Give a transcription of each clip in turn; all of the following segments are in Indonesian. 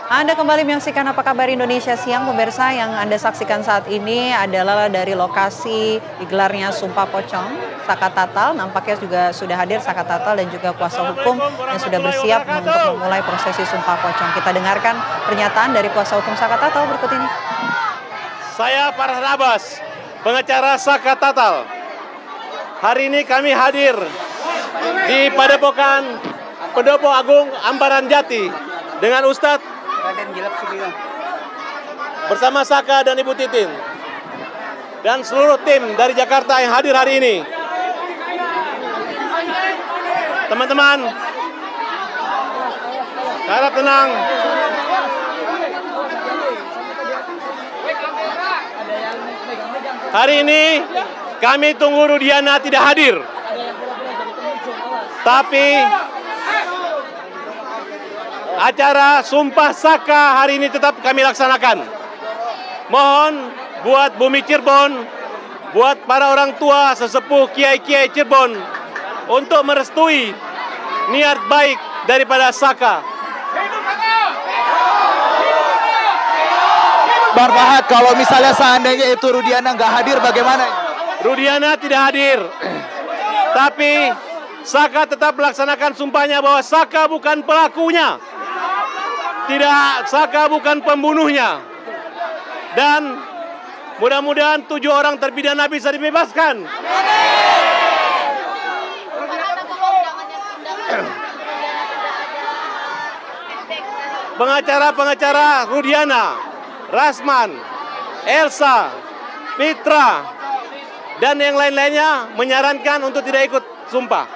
Anda kembali menyaksikan Apa Kabar Indonesia Siang, pemirsa. Yang Anda saksikan saat ini adalah dari lokasi digelarnya Sumpah Pocong Saka Tatal. Nampaknya juga sudah hadir Saka Tatal dan juga kuasa hukum yang sudah bersiap untuk memulai prosesi Sumpah Pocong. Kita dengarkan pernyataan dari kuasa hukum Saka Tatal berikut ini. Saya Farhan Abbas, pengacara Saka Tatal. Hari ini kami hadir di Padepokan Pendopo Agung Ambaran Jati dengan Ustadz bersama Saka dan Ibu Titin dan seluruh tim dari Jakarta yang hadir hari ini. Teman-teman, harap tenang. Hari ini kami tunggu Rudiana tidak hadir, tapi acara Sumpah Saka hari ini tetap kami laksanakan. Mohon buat Bumi Cirebon, buat para orang tua, sesepuh, kiai-kiai Cirebon untuk merestui niat baik daripada Saka. Bang Fahad, kalau misalnya seandainya itu Rudiana nggak hadir, bagaimana? Rudiana tidak hadir, tapi Saka tetap melaksanakan sumpahnya bahwa Saka bukan pelakunya. Tidak, Saka bukan pembunuhnya. Dan mudah-mudahan 7 orang terpidana bisa dibebaskan. Pengacara-pengacara Rudiana, Rasman, Elsa, Mitra, dan yang lain-lainnya menyarankan untuk tidak ikut sumpah.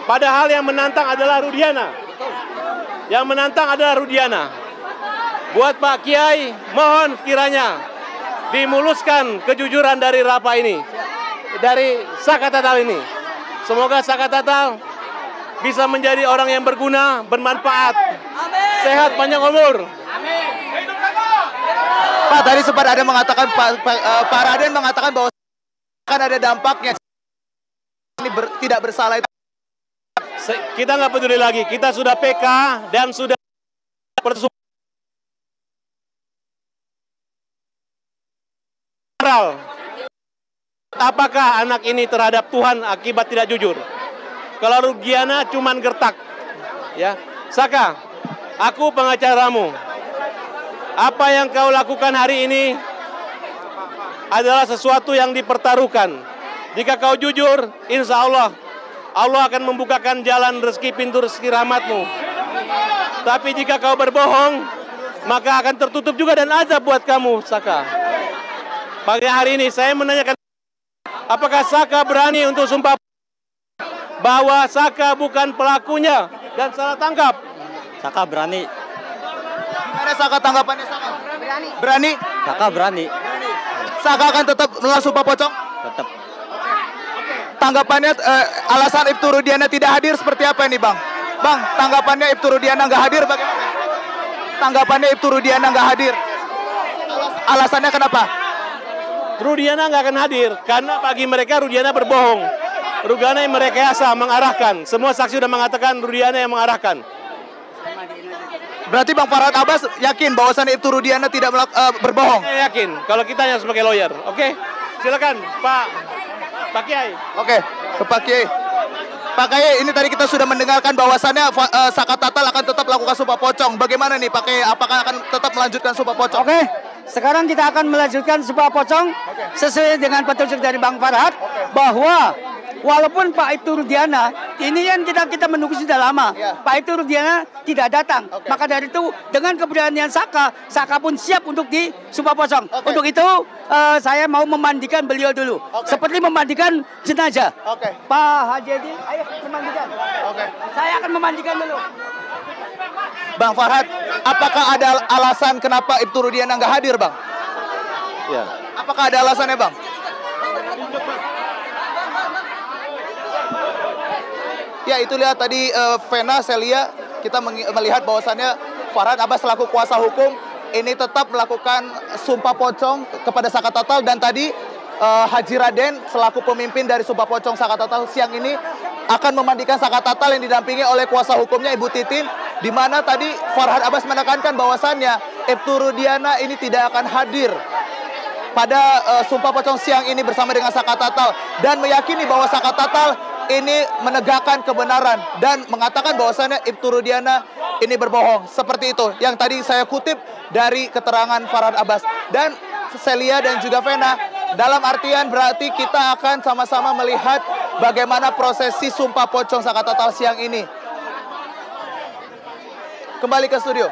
Padahal yang menantang adalah Rudiana. Yang menantang adalah Rudiana. Buat Pak Kiai, mohon kiranya dimuluskan kejujuran dari Rapa ini, dari Saka Tatal ini. Semoga Saka Tatal bisa menjadi orang yang berguna, bermanfaat, sehat, panjang umur. Pak, tadi sempat ada mengatakan, Pak Raden mengatakan bahwa akan ada dampaknya. Ini tidak bersalah itu. Kita nggak peduli lagi, kita sudah PK dan sudah apakah anak ini terhadap Tuhan akibat tidak jujur. Kalau Rudiana cuman gertak, ya. Saka, aku pengacaramu. Apa yang kau lakukan hari ini adalah sesuatu yang dipertaruhkan. Jika kau jujur, insya Allah akan membukakan jalan rezeki, pintu rezeki rahmatmu. Tapi jika kau berbohong, maka akan tertutup juga dan azab buat kamu, Saka. Pagi hari ini saya menanyakan, apakah Saka berani untuk sumpah bahwa Saka bukan pelakunya dan salah tangkap? Saka berani. Gimana Saka tanggapannya, Saka? Berani? Saka berani. Saka akan tetap melakukan sumpah pocong? Tetap. Tanggapannya alasan Ibtu Rudiana tidak hadir seperti apa ini, Bang? Bang, tanggapannya Ibtu Rudiana nggak hadir bagaimana? Tanggapannya Ibtu Rudiana nggak hadir. Alasannya kenapa? Rudiana nggak akan hadir karena bagi mereka Rudiana berbohong. Rudiana yang merekayasa, mengarahkan. Semua saksi sudah mengatakan Rudiana yang mengarahkan. Berarti Bang Farhan Abbas yakin bahwasannya Ibtu Rudiana tidak berbohong? Saya yakin, kalau kita hanya sebagai lawyer. Oke? Silakan, Pak Kiai. Oke, ke Pak Kiai. Pak Kiai, ini tadi kita sudah mendengarkan bahwasannya Saka Tatal akan tetap melakukan sumpah pocong. Bagaimana nih Pak Kiai? Apakah akan tetap melanjutkan sumpah pocong? Oke, sekarang kita akan melanjutkan sumpah pocong sesuai dengan petunjuk dari Bang Farhan bahwa walaupun Pak Ibtu Rudiana, ini kan kita menunggu sudah lama. Pak Ibtu Rudiana tidak datang. Maka dari itu, dengan keberanian Saka pun siap untuk disumpah pocong. Untuk itu, saya mau memandikan beliau dulu. Seperti memandikan jenazah. Pak Haji Edi, ayo memandikan. Saya akan memandikan dulu. Bang Farhan, apakah ada alasan kenapa Ibtu Rudiana nggak hadir, Bang? Ya. Apakah ada alasannya, Bang? Ya, itu lihat tadi Vena, Celia, kita melihat bahwasannya Farhan Abbas selaku kuasa hukum ini tetap melakukan sumpah pocong kepada Saka Tatal, dan tadi Haji Raden selaku pemimpin dari sumpah pocong Saka Tatal siang ini akan memandikan Saka Tatal yang didampingi oleh kuasa hukumnya Ibu Titin di mana tadi Farhad Abbas menekankan bahwasannya Ibtu Rudiana ini tidak akan hadir pada Sumpah Pocong siang ini bersama dengan Saka Tatal, dan meyakini bahwa Saka Tatal ini menegakkan kebenaran dan mengatakan bahwasannya Ibtu Rudiana ini berbohong. Seperti itu yang tadi saya kutip dari keterangan Farhad Abbas. Dan Celia dan juga Vena, dalam artian berarti kita akan sama-sama melihat bagaimana prosesi Sumpah Pocong Saka Tatal siang ini. Kembali ke studio.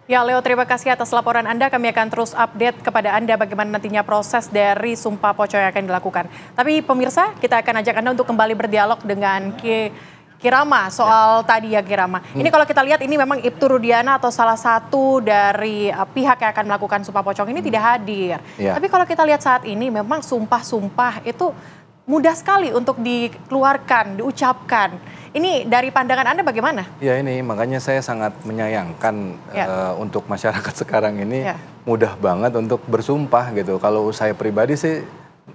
Ya, Leo, terima kasih atas laporan Anda. Kami akan terus update kepada Anda bagaimana nantinya proses dari Sumpah Pocong yang akan dilakukan. Tapi pemirsa, kita akan ajak Anda untuk kembali berdialog dengan Kirama soal tadi ya, Kirama. Ini kalau kita lihat ini memang Ibtu Rudiana atau salah satu dari pihak yang akan melakukan Sumpah Pocong ini tidak hadir. Tapi kalau kita lihat saat ini memang sumpah-sumpah itu mudah sekali untuk dikeluarkan, diucapkan. Ini dari pandangan Anda bagaimana? Ya, ini makanya saya sangat menyayangkan untuk masyarakat sekarang ini mudah banget untuk bersumpah gitu. Kalau saya pribadi sih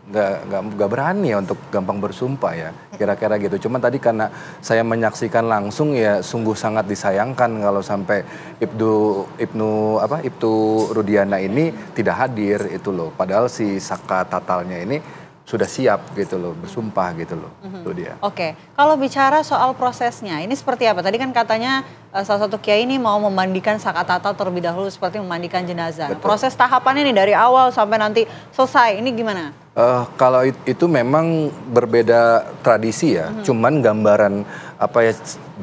nggak berani ya untuk gampang bersumpah ya, kira-kira gitu. Cuman tadi karena saya menyaksikan langsung ya sungguh sangat disayangkan kalau sampai Ibtu Rudiana ini tidak hadir itu loh. Padahal si Saka Tatalnya ini sudah siap gitu loh, bersumpah gitu loh. Itu dia. Oke, kalau bicara soal prosesnya, ini seperti apa? Tadi kan katanya salah satu kiai ini mau memandikan Saka Tatal terlebih dahulu seperti memandikan jenazah. Betul. Proses tahapannya nih dari awal sampai nanti selesai, ini gimana? Kalau itu memang berbeda tradisi ya, cuman gambaran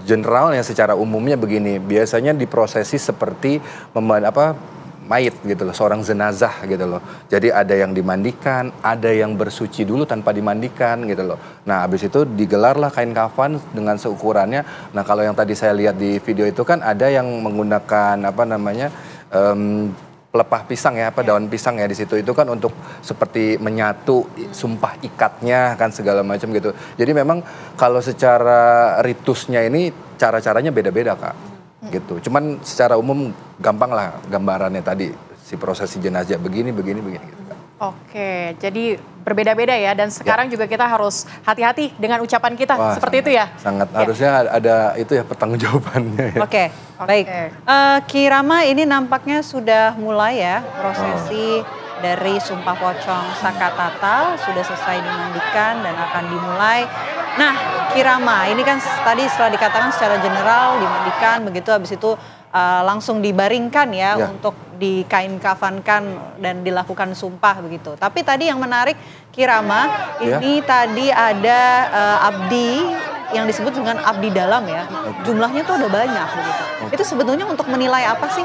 generalnya secara umumnya begini, biasanya diprosesi seperti mayit gitu loh, seorang jenazah gitu loh. Jadi ada yang dimandikan, ada yang bersuci dulu tanpa dimandikan gitu loh. Nah habis itu digelarlah kain kafan dengan seukurannya. Nah kalau yang tadi saya lihat di video itu kan ada yang menggunakan pelepah pisang ya, daun pisang ya di situ. Itu kan untuk seperti menyatu sumpah ikatnya kan segala macam gitu. Jadi memang kalau secara ritusnya ini cara-caranya beda-beda Kak. Gitu. Cuman secara umum gampang lah gambarannya tadi si prosesi jenazah begini gitu. Oke, jadi berbeda-beda ya, dan sekarang juga kita harus hati-hati dengan ucapan kita. Wah, seperti itu ya? Sangat harusnya ada itu ya pertanggungjawabannya ya. Oke, baik. Kirama, ini nampaknya sudah mulai ya prosesi dari Sumpah Pocong Saka Tatal, sudah selesai dimandikan dan akan dimulai. Nah, Kirama, ini kan tadi setelah dikatakan secara general dimandikan, begitu habis itu langsung dibaringkan ya untuk dikain kafankan dan dilakukan sumpah begitu. Tapi tadi yang menarik Kirama, ini tadi ada abdi yang disebut dengan abdi dalam ya. Jumlahnya tuh ada banyak begitu. Itu sebetulnya untuk menilai apa sih?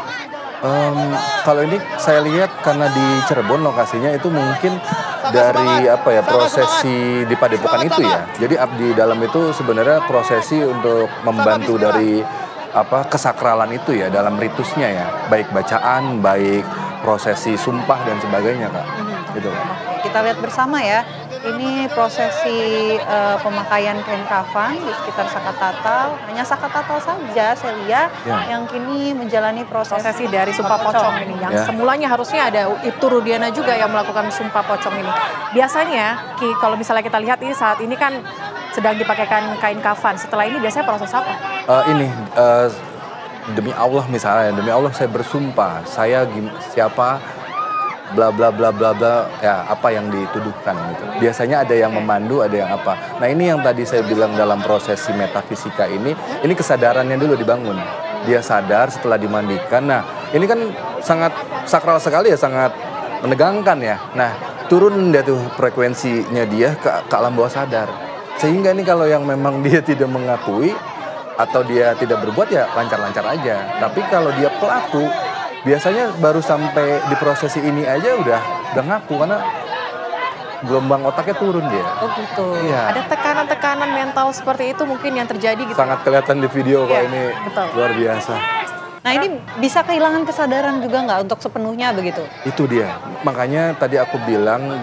Kalau ini saya lihat karena di Cirebon lokasinya itu mungkin dari prosesi di Padepokan itu ya. Jadi abdi dalam itu sebenarnya prosesi untuk membantu dari kesakralan itu ya dalam ritusnya ya. Baik bacaan, baik prosesi sumpah dan sebagainya Kak. Gitu kan. Kita lihat bersama ya. Ini prosesi pemakaian kain kafan di sekitar Saka Tatal. Hanya Saka Tatal saja, Celia, yang kini menjalani prosesi dari Sumpah Pocong ini. Yang semulanya harusnya ada Ibtu Rudiana juga yang melakukan Sumpah Pocong ini. Biasanya, kalau misalnya kita lihat ini saat ini kan sedang dipakaikan kain kafan. Setelah ini biasanya proses apa? Demi Allah misalnya, demi Allah saya bersumpah, saya siapa, bla bla bla bla bla, ya apa yang dituduhkan gitu. Biasanya ada yang memandu, ada yang apa. Nah ini yang tadi saya bilang dalam prosesi metafisika ini kesadarannya dulu dibangun. Dia sadar setelah dimandikan. Nah ini kan sangat sakral sekali ya, sangat menegangkan ya. Nah turun dia tuh frekuensinya dia ke alam bawah sadar. Sehingga ini kalau yang memang dia tidak mengakui atau dia tidak berbuat ya lancar-lancar aja. Tapi kalau dia pelaku, biasanya baru sampai di prosesi ini aja udah ngaku karena gelombang otaknya turun dia. Oh gitu. Iya. Ada tekanan-tekanan mental seperti itu mungkin yang terjadi gitu. Sangat kelihatan di video kok ini luar biasa. Nah ini bisa kehilangan kesadaran juga nggak untuk sepenuhnya begitu? Itu dia. Makanya tadi aku bilang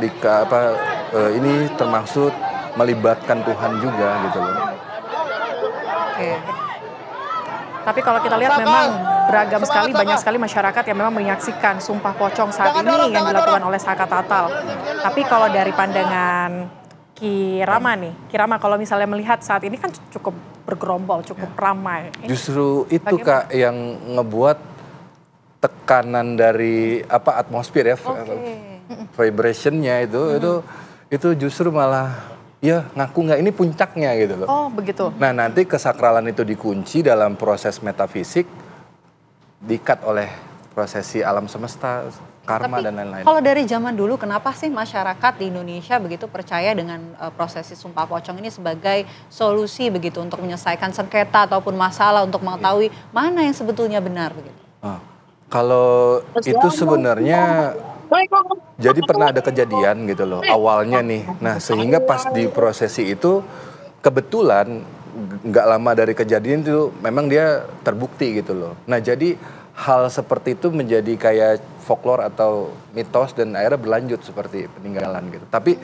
ini termasuk melibatkan Tuhan juga gitu loh. Oke. Tapi kalau kita lihat memang beragam sekali, banyak sekali masyarakat yang memang menyaksikan Sumpah Pocong saat ini yang dilakukan oleh Saka Tatal. Tapi kalau dari pandangan Kirama nih. Kirama kalau misalnya melihat saat ini kan cukup bergerombol, cukup ramai. Justru itu Kak yang ngebuat tekanan dari atmosfer ya, vibrationnya itu justru malah ya ngaku nggak ini puncaknya gitu loh. Oh begitu. Nah nanti kesakralan itu dikunci dalam proses metafisik, diikat oleh prosesi alam semesta, karma dan lain-lain. Kalau dari zaman dulu kenapa sih masyarakat di Indonesia begitu percaya dengan prosesi Sumpah Pocong ini sebagai solusi begitu untuk menyelesaikan sengketa ataupun masalah untuk mengetahui mana yang sebetulnya benar begitu? Kalau itu sebenarnya jadi pernah ada kejadian gitu loh awalnya nih. Nah sehingga pas di prosesi itu kebetulan nggak lama dari kejadian itu memang dia terbukti gitu loh. Nah jadi hal seperti itu menjadi kayak folklore atau mitos dan akhirnya berlanjut seperti peninggalan gitu. Tapi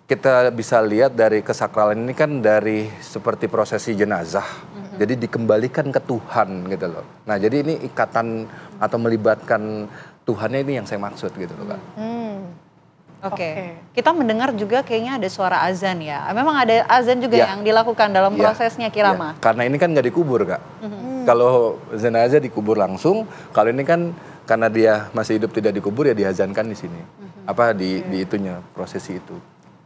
kita bisa lihat dari kesakralan ini kan dari seperti prosesi jenazah. Jadi dikembalikan ke Tuhan gitu loh. Nah jadi ini ikatan atau melibatkan Tuhannya ini yang saya maksud gitu loh Kak. Oke. Kita mendengar juga kayaknya ada suara azan ya. Memang ada azan juga yang dilakukan dalam prosesnya Kirama. Karena ini kan nggak dikubur Kak. Kalau jenazah dikubur langsung, kalau ini kan karena dia masih hidup tidak dikubur ya diazankan di sini. Di itunya prosesi itu.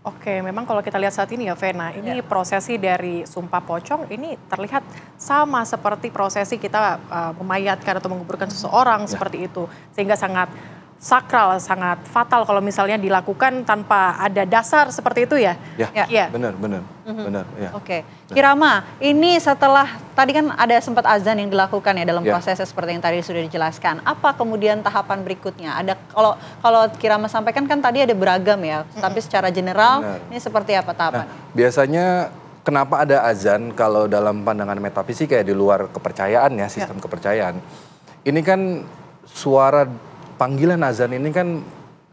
Oke, memang kalau kita lihat saat ini ya Vena, ini prosesi dari Sumpah Pocong ini terlihat sama seperti prosesi kita memayatkan atau menguburkan seseorang seperti itu. Sehingga sangat sakral, sangat fatal kalau misalnya dilakukan tanpa ada dasar seperti itu ya? Ya. Benar. Ya. Oke, Kirama, ini setelah tadi kan ada sempat azan yang dilakukan ya dalam prosesnya seperti yang tadi sudah dijelaskan. Apa kemudian tahapan berikutnya? Ada kalau Kirama sampaikan kan tadi ada beragam ya, tapi secara general ini seperti apa tahapan? Biasanya kenapa ada azan kalau dalam pandangan metafisika ya di luar kepercayaan ya, sistem kepercayaan. Ini kan suara panggilan azan ini kan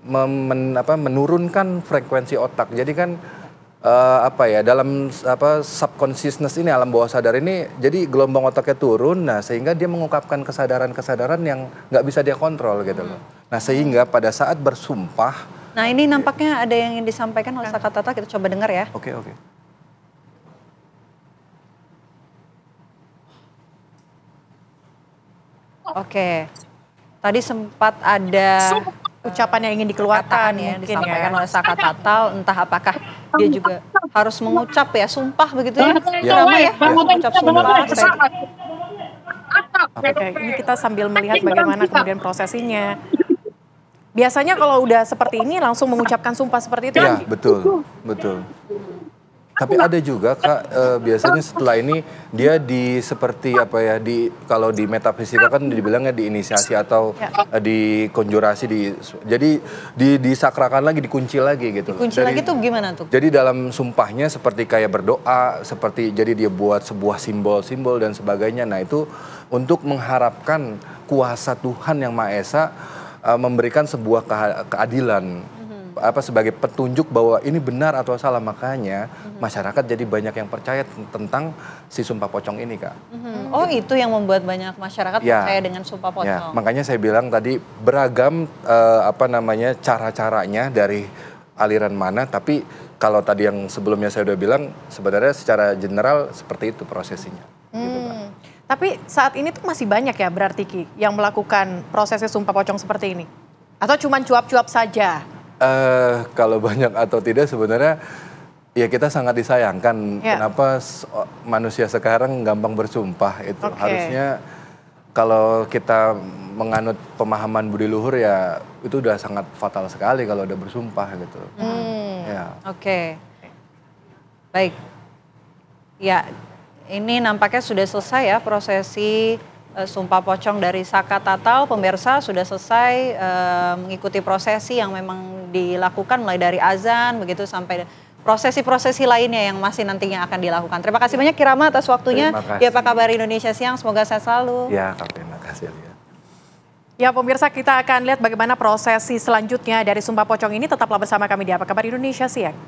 menurunkan frekuensi otak. Jadi kan dalam subconsciousness ini alam bawah sadar ini jadi gelombang otaknya turun. Nah sehingga dia mengungkapkan kesadaran-kesadaran yang nggak bisa dia kontrol gitu loh. Nah sehingga pada saat bersumpah. Nah ini nampaknya ada yang ingin disampaikan oleh Sakatata, kita coba dengar ya. Oke. Oke. Tadi sempat ada ucapan yang ingin dikeluarkan ya, disampaikan oleh Sakatatal, entah apakah dia juga harus mengucap ya sumpah begitu ya? Kirama ya, mengucap sumpah. Oke, ini kita sambil melihat bagaimana kemudian prosesinya. Biasanya kalau udah seperti ini langsung mengucapkan sumpah seperti itu? Ya, betul. Tapi ada juga Kak, biasanya setelah ini dia kalau di metafisika kan dibilangnya diinisiasi atau dikonjurasi, jadi disakrakan lagi, dikunci lagi gitu. Dikunci lagi tuh gimana tuh? Jadi dalam sumpahnya seperti kayak berdoa, jadi dia buat sebuah simbol-simbol dan sebagainya. Nah itu untuk mengharapkan kuasa Tuhan yang Maha Esa memberikan sebuah keadilan. Sebagai petunjuk bahwa ini benar atau salah, makanya masyarakat jadi banyak yang percaya tentang si Sumpah Pocong ini Kak. Oh itu yang membuat banyak masyarakat percaya dengan Sumpah Pocong. Makanya saya bilang tadi beragam cara-caranya dari aliran mana, tapi kalau tadi yang sebelumnya saya udah bilang sebenarnya secara general seperti itu prosesinya. Gitu, Kak. Tapi saat ini tuh masih banyak ya berarti Ki yang melakukan prosesi Sumpah Pocong seperti ini? Atau cuma cuap-cuap saja? Kalau banyak atau tidak sebenarnya ya kita sangat disayangkan. Kenapa manusia sekarang gampang bersumpah itu. Harusnya kalau kita menganut pemahaman budi luhur ya itu udah sangat fatal sekali kalau udah bersumpah gitu. Oke. Baik. Ya, ini nampaknya sudah selesai ya prosesi Sumpah Pocong dari Sakatatal. Pemirsa sudah selesai mengikuti prosesi yang memang dilakukan mulai dari azan begitu sampai prosesi-prosesi lainnya yang masih nantinya akan dilakukan. Terima kasih banyak Kirama atas waktunya di Apa Kabar Indonesia Siang. Semoga sehat selalu. Ya, terima kasih. Ya pemirsa, kita akan lihat bagaimana prosesi selanjutnya dari Sumpah Pocong ini. Tetaplah bersama kami di Apa Kabar Indonesia Siang.